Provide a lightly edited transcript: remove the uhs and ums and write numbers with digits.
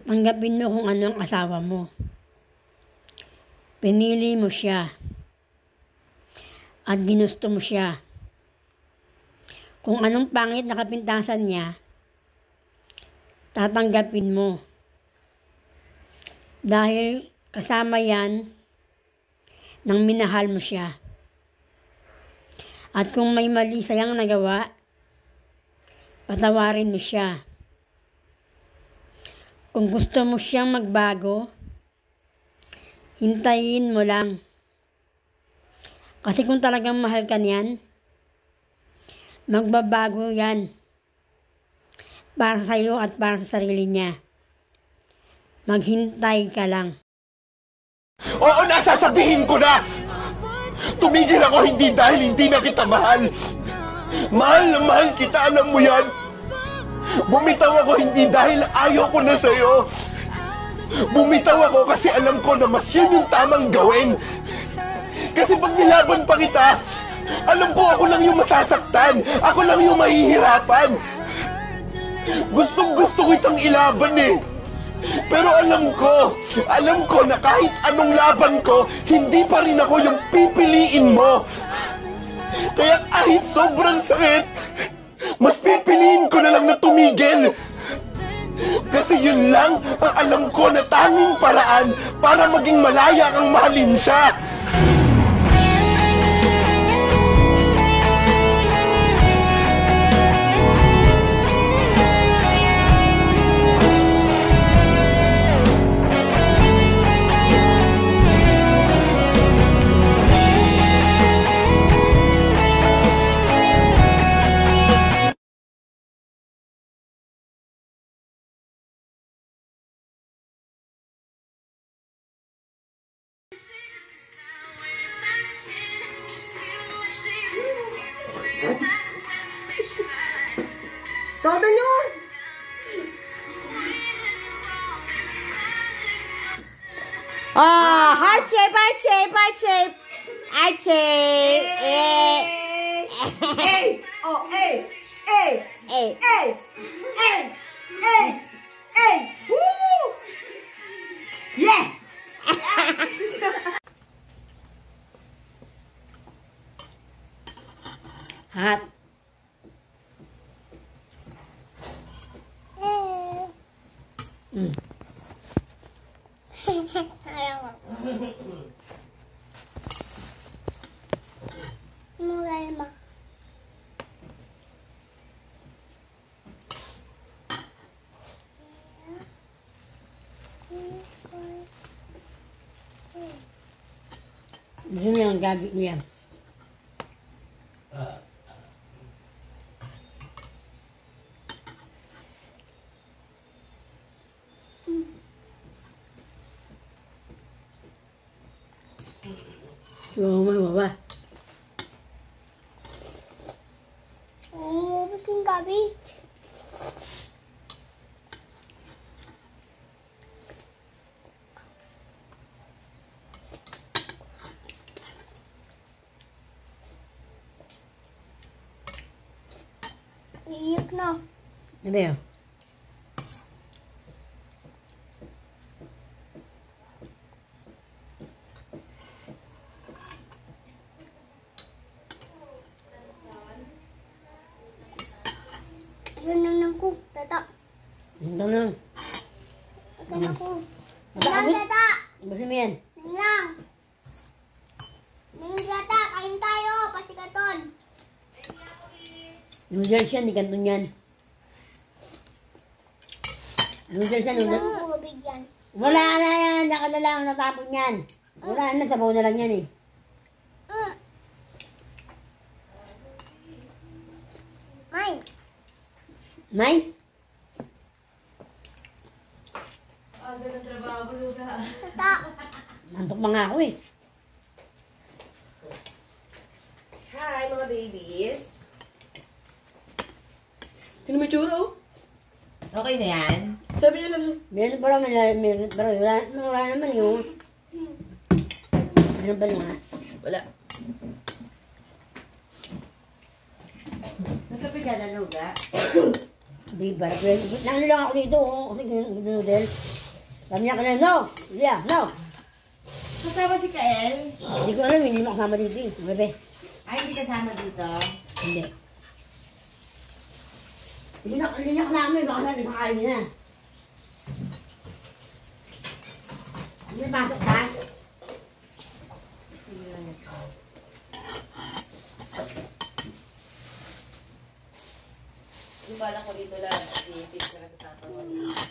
Tanggapin mo kung ano ang asawa mo. Pinili mo siya. At ginusto mo siya. Kung anong pangit na kapintasan niya, tatanggapin mo. Dahil kasama yan ng minahal mo siya. At kung may mali sayang nagawa, patawarin mo siya. Kung gusto mo siyang magbago, hintayin mo lang. Kasi kung talagang mahal ka niyan, magbabago yan. Para sa iyo at para sa sarili niya. Maghintay ka lang. Oo, nasasabihin ko na! Tumigil ako hindi dahil hindi na kita mahal. Mahal na mahal kita, alam mo yan. Bumitaw ako hindi dahil ayaw ko na sa'yo. Bumitaw ako kasi alam ko na mas yun yung tamang gawin. Kasi pag nilaban pa kita, alam ko ako lang yung masasaktan. Ako lang yung mahihirapan. Gustong gusto ko itang ilaban eh. Pero alam ko na kahit anong laban ko, hindi pa rin ako yung pipiliin mo. Kaya kahit sobrang sakit, mas pipiliin ko na lang na tumigil. Kasi yun lang ang alam ko na tanging paraan para maging malaya kang mahalin siya. Todo nyo! Oh, heart shape, heart shape, heart shape. Heart shape. Oh, woo! Yeah! Hat. Gusto niya ang gabi niya. Oo, mababa. Oo, ba't yung gabi? Iiyak na. Ano yun? Ganun ko, tata. Ito lang. Ganun ko. Tata, Ganun, tata. Ibasin mo yan. Ganun. Ganun, tata. Kain tayo. Pasikaton. Noodles yan, di ganun yan. Noodles yan, noodles. Ganun ko, bigyan. Wala na yan, naka na lang natapon yan. Wala na, sabaw na lang yan eh. Mine. May? Tata. Nantok pa nga ako eh. Hi, mga babies. Tingnan mo yung tsura, oh. Okay na yan? Sabi niya lang, Meron pa naman, wala naman yung... Meron ba nga? wala. Nagkape ka na, Luga? Di ba? Ano lang ako dito, oh. Kasi noodles. Sabi niya ka na, no! Lia, no! Kasama si Kael? Hindi ko alam, hindi mo kasama dito eh. Bebe, Ay, hindi kasama dito. hindi. Hindi niya namin, baka natin kakain na. Hindi pasok ka? Sige lang ito. Yung bala ko dito lang. Isip na nagtatatawa dito.